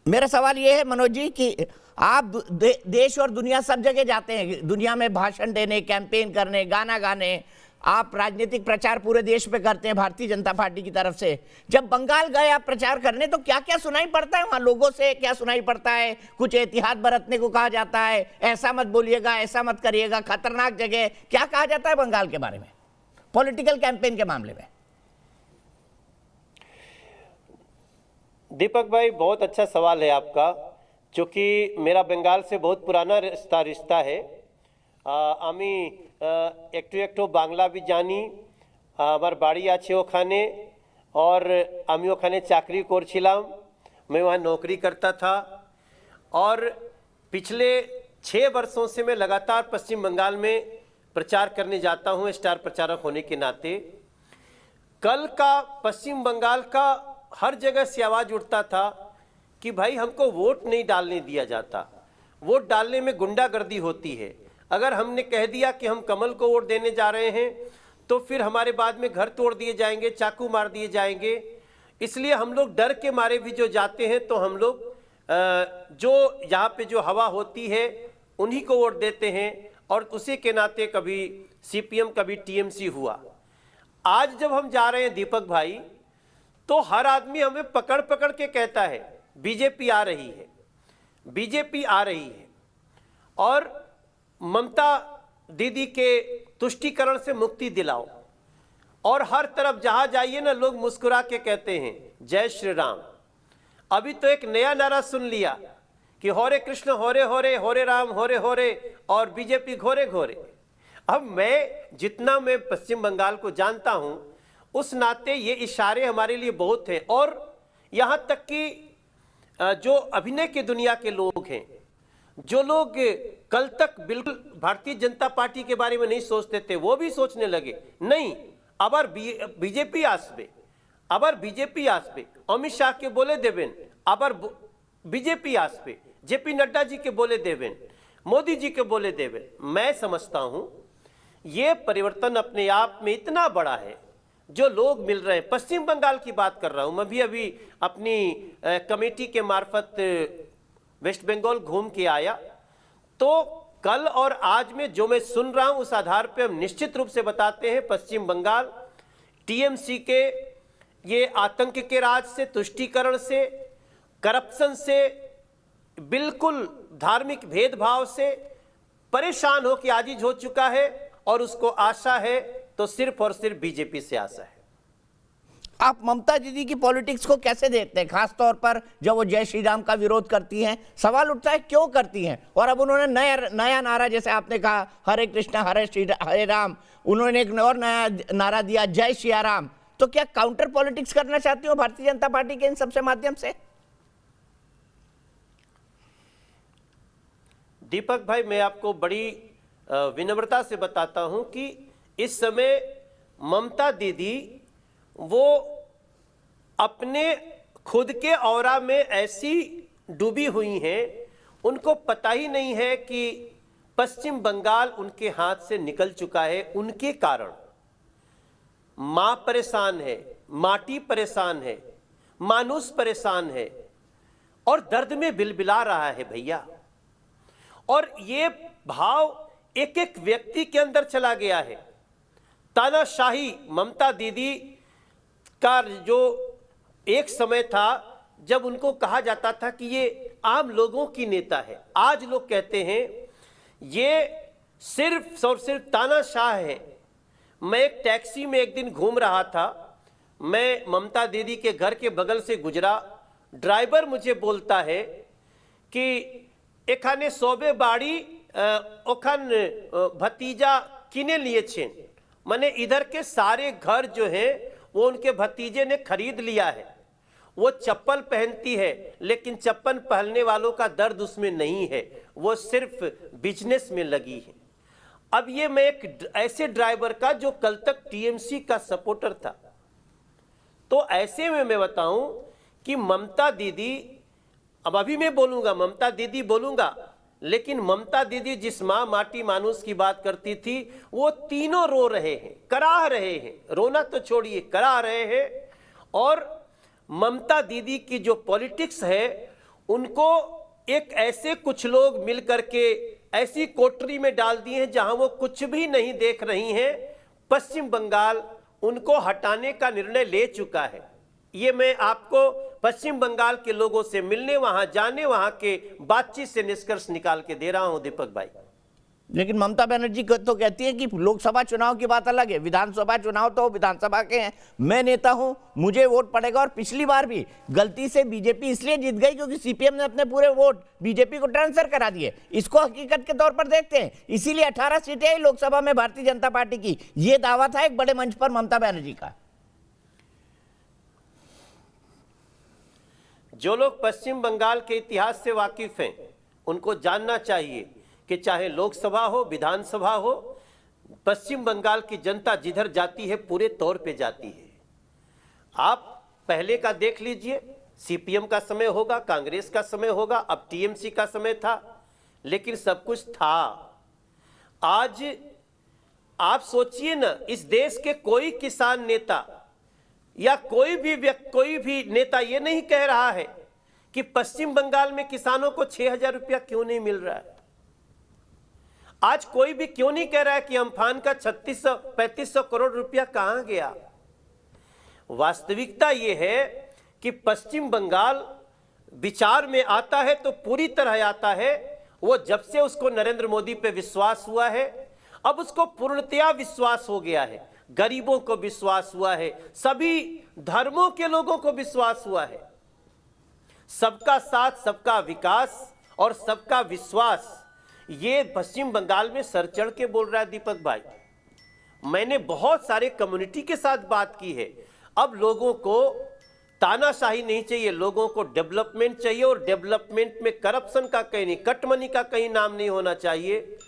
मेरा सवाल ये है मनोज जी कि आप देश और दुनिया सब जगह जाते हैं, दुनिया में भाषण देने, कैंपेन करने, गाना गाने, आप राजनीतिक प्रचार पूरे देश में करते हैं भारतीय जनता पार्टी की तरफ से। जब बंगाल गए आप प्रचार करने तो क्या क्या सुनाई पड़ता है वहां लोगों से? क्या सुनाई पड़ता है? कुछ एहतियात बरतने को कहा जाता है, ऐसा मत बोलिएगा, ऐसा मत करिएगा, खतरनाक जगह, क्या कहा जाता है बंगाल के बारे में पॉलिटिकल कैंपेन के मामले में? दीपक भाई, बहुत अच्छा सवाल है आपका, क्योंकि मेरा बंगाल से बहुत पुराना रिश्ता है। আমি একটু একটু বাংলা भी জানি, আমার বাড়ি আছে ওখানে, और আমি ওখানে চাকরি করছিলাম, मैं वहाँ नौकरी करता था, और पिछले 6 वर्षों से मैं लगातार पश्चिम बंगाल में प्रचार करने जाता हूँ स्टार प्रचारक होने के नाते। कल का पश्चिम बंगाल का हर जगह से आवाज़ उठता था कि भाई हमको वोट नहीं डालने दिया जाता, वोट डालने में गुंडागर्दी होती है। अगर हमने कह दिया कि हम कमल को वोट देने जा रहे हैं तो फिर हमारे बाद में घर तोड़ दिए जाएंगे, चाकू मार दिए जाएंगे। इसलिए हम लोग डर के मारे भी जो जाते हैं तो हम लोग जो यहाँ पे जो हवा होती है उन्हीं को वोट देते हैं, और उसी के नाते कभी सीपीएम कभी टीएमसी हुआ। आज जब हम जा रहे हैं दीपक भाई, तो हर आदमी हमें पकड़ पकड़ के कहता है बीजेपी आ रही है, बीजेपी आ रही है, और ममता दीदी के तुष्टीकरण से मुक्ति दिलाओ। और हर तरफ जहां जाइए ना लोग मुस्कुरा के कहते हैं जय श्री राम। अभी तो एक नया नारा सुन लिया कि हरे कृष्ण हरे हरे, हरे राम हरे हरे, और बीजेपी घोरे घोरे। अब जितना मैं पश्चिम बंगाल को जानता हूं, उस नाते ये इशारे हमारे लिए बहुत हैं। और यहां तक कि जो अभिनय की दुनिया के लोग हैं, जो लोग कल तक बिल्कुल भारतीय जनता पार्टी के बारे में नहीं सोचते थे, वो भी सोचने लगे नहीं আবার বিজেপি আসবে, আবার বিজেপি আসবে, অমিত শাহকে বলে দেবেন আবার बीजेपी আসবে, जेपी नड्डा जी के बोले देवें, मोदी जी के बोले देवें। मैं समझता हूं ये परिवर्तन अपने आप में इतना बड़ा है, जो लोग मिल रहे हैं। पश्चिम बंगाल की बात कर रहा हूं, मैं भी अभी अपनी कमेटी के मार्फत वेस्ट बंगाल घूम के आया, तो कल और आज में जो मैं सुन रहा हूं उस आधार पे हम निश्चित रूप से बताते हैं पश्चिम बंगाल टीएमसी के ये आतंक के राज से, तुष्टीकरण से, करप्शन से, बिल्कुल धार्मिक भेदभाव से परेशान हो के आजिज हो चुका है, और उसको आशा है तो सिर्फ और सिर्फ बीजेपी से आशा है। आप ममता दीदी की पॉलिटिक्स को कैसे देखते हैं, खास तौर पर जब वो जय श्री राम का विरोध करती हैं? सवाल उठता है क्यों करती हैं? और अब उन्होंने नया नारा, जैसे आपने कहा हरे कृष्णा हरे राम, उन्होंने एक और नया नारा दिया जय श्री राम। तो क्या काउंटर पॉलिटिक्स करना चाहती हो भारतीय जनता पार्टी के इन सबसे माध्यम से? दीपक भाई, मैं आपको बड़ी विनम्रता से बताता हूं कि इस समय ममता दीदी वो अपने खुद के औरा में ऐसी डूबी हुई हैं, उनको पता ही नहीं है कि पश्चिम बंगाल उनके हाथ से निकल चुका है। उनके कारण मां परेशान है, माटी परेशान है, मानुष परेशान है, और दर्द में बिलबिला रहा है भैया। और ये भाव एक एक व्यक्ति के अंदर चला गया है। तानाशाही ममता दीदी का जो एक समय था जब उनको कहा जाता था कि ये आम लोगों की नेता है, आज लोग कहते हैं ये सिर्फ और सिर्फ तानाशाह है। मैं एक टैक्सी में एक दिन घूम रहा था, मैं ममता दीदी के घर के बगल से गुजरा, ड्राइवर मुझे बोलता है कि एखाने सोबे बाड़ी ओखान भतीजा किने लिए छेन, माने इधर के सारे घर जो है वो उनके भतीजे ने खरीद लिया है। वो चप्पल पहनती है लेकिन चप्पल पहनने वालों का दर्द उसमें नहीं है, वो सिर्फ बिजनेस में लगी है। अब ये मैं एक ऐसे ड्राइवर का जो कल तक टीएमसी का सपोर्टर था, तो ऐसे में मैं बताऊं कि ममता दीदी, अब अभी मैं बोलूंगा ममता दीदी बोलूंगा, लेकिन ममता दीदी जिस माँ माटी मानुष की बात करती थी, वो तीनों रो रहे हैं, कराह रहे हैं, रोना तो छोड़िए कराह रहे हैं। और ममता दीदी की जो पॉलिटिक्स है उनको एक ऐसे कुछ लोग मिल करके ऐसी कोठरी में डाल दिए हैं जहां वो कुछ भी नहीं देख रही हैं। पश्चिम बंगाल उनको हटाने का निर्णय ले चुका है। ये मैं आपको पश्चिम बंगाल के लोगों से मिलने, वहां जाने, वहां के बातचीत से निष्कर्ष निकाल के दे रहा हूं दीपक भाई। लेकिन ममता बनर्जी तो कहती है कि लोकसभा चुनाव की बात अलग है, विधानसभा चुनाव तो विधानसभा के हैं, मैं नेता हूं, मुझे वोट पड़ेगा। और पिछली बार भी गलती से बीजेपी इसलिए जीत गई क्योंकि सीपीएम ने अपने पूरे वोट बीजेपी को ट्रांसफर करा दिए। इसको हकीकत के तौर पर देखते हैं, इसीलिए 18 सीटें आई लोकसभा में भारतीय जनता पार्टी की। यह दावा था एक बड़े मंच पर ममता बनर्जी का। जो लोग पश्चिम बंगाल के इतिहास से वाकिफ हैं उनको जानना चाहिए कि चाहे लोकसभा हो, विधानसभा हो, पश्चिम बंगाल की जनता जिधर जाती है पूरे तौर पे जाती है। आप पहले का देख लीजिए, सीपीएम का समय होगा, कांग्रेस का समय होगा, अब टीएमसी का समय था, लेकिन सब कुछ था। आज आप सोचिए ना, इस देश के कोई किसान नेता या कोई भी नेता ये नहीं कह रहा है कि पश्चिम बंगाल में किसानों को 6,000 रुपया क्यों नहीं मिल रहा है। आज कोई भी क्यों नहीं कह रहा है कि अम्फान का 3600-3500 करोड़ रुपया कहां गया। वास्तविकता यह है कि पश्चिम बंगाल विचार में आता है तो पूरी तरह आता है। वो जब से उसको नरेंद्र मोदी पे विश्वास हुआ है, अब उसको पूर्णतया विश्वास हो गया है। गरीबों को विश्वास हुआ है, सभी धर्मों के लोगों को विश्वास हुआ है। सबका साथ, सबका विकास और सबका विश्वास, ये पश्चिम बंगाल में सर चढ़ के बोल रहा है दीपक भाई। मैंने बहुत सारे कम्युनिटी के साथ बात की है। अब लोगों को तानाशाही नहीं चाहिए, लोगों को डेवलपमेंट चाहिए, और डेवलपमेंट में करप्शन का कहीं नहीं, कटमनी का कहीं नाम नहीं होना चाहिए।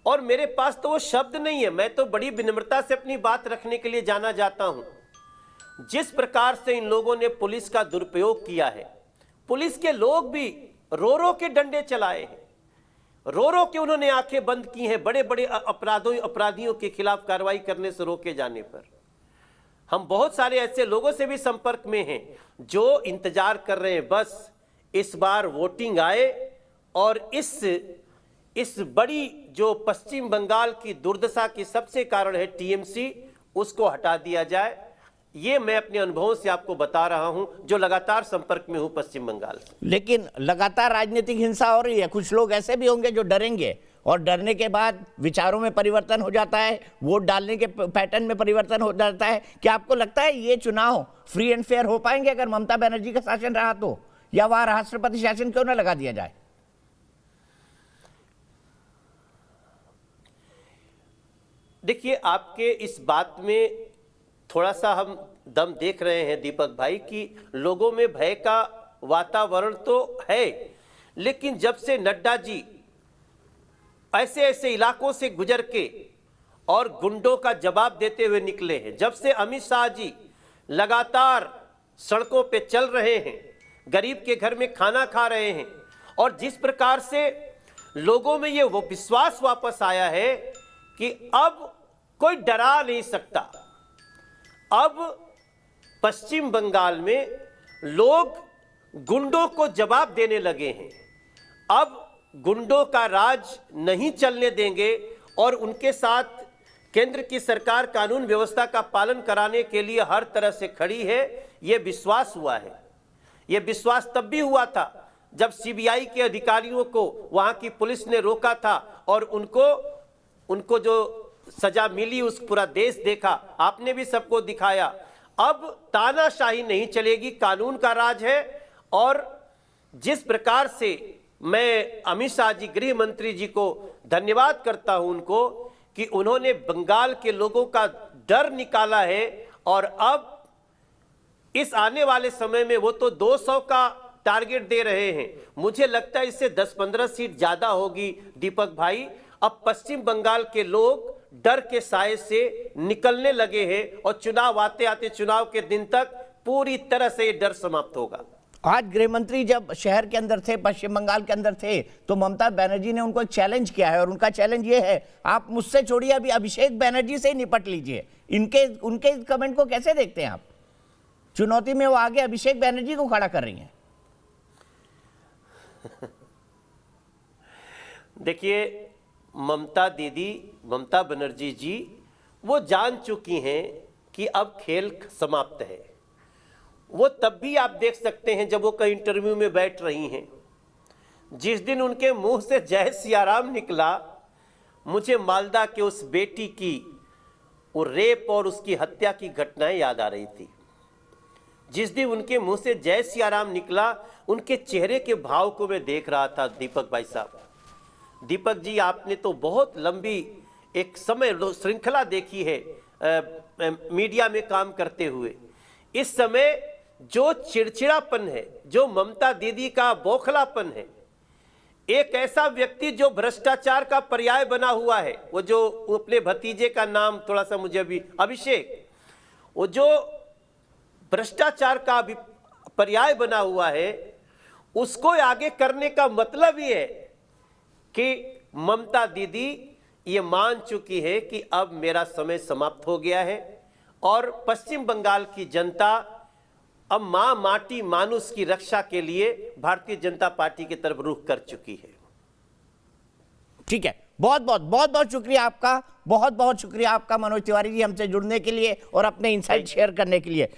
और मेरे पास तो वो शब्द नहीं है, मैं तो बड़ी विनम्रता से अपनी बात रखने के लिए जाना जाता हूं। जिस प्रकार से इन लोगों ने पुलिस का दुरुपयोग किया है, पुलिस के लोग भी रो रो के डंडे चलाए हैं, रो रो के उन्होंने आंखें बंद की हैं बड़े बड़े अपराधियों के खिलाफ कार्रवाई करने से रोके जाने पर। हम बहुत सारे ऐसे लोगों से भी संपर्क में हैं जो इंतजार कर रहे हैं बस इस बार वोटिंग आए और इस बड़ी जो पश्चिम बंगाल की दुर्दशा की सबसे कारण है टीएमसी, उसको हटा दिया जाए। ये मैं अपने अनुभवों से आपको बता रहा हूं, जो लगातार संपर्क में हूं पश्चिम बंगाल से। लेकिन लगातार राजनीतिक हिंसा हो रही है, कुछ लोग ऐसे भी होंगे जो डरेंगे और डरने के बाद विचारों में परिवर्तन हो जाता है, वोट डालने के पैटर्न में परिवर्तन हो जाता है। क्या आपको लगता है ये चुनाव फ्री एंड फेयर हो पाएंगे अगर ममता बनर्जी का शासन रहा तो, या वहां राष्ट्रपति शासन क्यों न लगा दिया जाए? देखिए, आपके इस बात में थोड़ा सा हम दम देख रहे हैं दीपक भाई कि लोगों में भय का वातावरण तो है, लेकिन जब से नड्डा जी ऐसे ऐसे इलाकों से गुजर के और गुंडों का जवाब देते हुए निकले हैं, जब से अमित शाह जी लगातार सड़कों पे चल रहे हैं, गरीब के घर में खाना खा रहे हैं, और जिस प्रकार से लोगों में ये वो विश्वास वापस आया है कि अब कोई डरा नहीं सकता। अब पश्चिम बंगाल में लोग गुंडों को जवाब देने लगे हैं। अब गुंडों का राज नहीं चलने देंगे और उनके साथ केंद्र की सरकार कानून व्यवस्था का पालन कराने के लिए हर तरह से खड़ी है। यह विश्वास हुआ है। यह विश्वास तब भी हुआ था जब सीबीआई के अधिकारियों को वहां की पुलिस ने रोका था और उनको जो सजा मिली उस पूरा देश देखा, आपने भी सबको दिखाया। अब तानाशाही नहीं चलेगी, कानून का राज है। और जिस प्रकार से मैं अमित शाह जी, गृह मंत्री जी को धन्यवाद करता हूं उनको कि उन्होंने बंगाल के लोगों का डर निकाला है, और अब इस आने वाले समय में वो तो 200 का टारगेट दे रहे हैं, मुझे लगता है इससे 10-15 सीट ज्यादा होगी दीपक भाई। अब पश्चिम बंगाल के लोग डर के साए से निकलने लगे हैं और चुनाव आते आते चुनाव के दिन तक पूरी तरह से ये डर समाप्त होगा। आज गृह मंत्री जब शहर के अंदर थे, पश्चिम बंगाल के अंदर थे, तो ममता बनर्जी ने उनको एक चैलेंज किया है, और उनका चैलेंज ये है, आप मुझसे छोड़िए, अभी अभिषेक बनर्जी से ही निपट लीजिए। उनके कमेंट को कैसे देखते हैं आप? चुनौती में वो आगे अभिषेक बनर्जी को खड़ा कर रही हैं। देखिए, ममता दीदी, ममता बनर्जी जी, वो जान चुकी हैं कि अब खेल समाप्त है। वो तब भी आप देख सकते हैं जब वो कई इंटरव्यू में बैठ रही हैं, जिस दिन उनके मुंह से जय सियाराम निकला, मुझे मालदा के उस बेटी की वो रेप और उसकी हत्या की घटनाएं याद आ रही थी। जिस दिन उनके मुंह से जय सियाराम निकला, उनके चेहरे के भाव को मैं देख रहा था। दीपक भाई साहब, दीपक जी, आपने तो बहुत लंबी एक समय श्रृंखला देखी है मीडिया में काम करते हुए। इस समय जो चिड़चिड़ापन है, जो ममता दीदी का बौखलापन है, एक ऐसा व्यक्ति जो भ्रष्टाचार का पर्याय बना हुआ है, वो जो अपने भतीजे का नाम थोड़ा सा मुझे अभी, अभिषेक, वो जो भ्रष्टाचार का पर्याय बना हुआ है, उसको आगे करने का मतलब ये है कि ममता दीदी ये मान चुकी है कि अब मेरा समय समाप्त हो गया है और पश्चिम बंगाल की जनता अब मां माटी मानुष की रक्षा के लिए भारतीय जनता पार्टी की तरफ रुख कर चुकी है। ठीक है, बहुत बहुत शुक्रिया आपका, बहुत शुक्रिया आपका मनोज तिवारी जी, हमसे जुड़ने के लिए और अपने इनसाइट शेयर करने के लिए।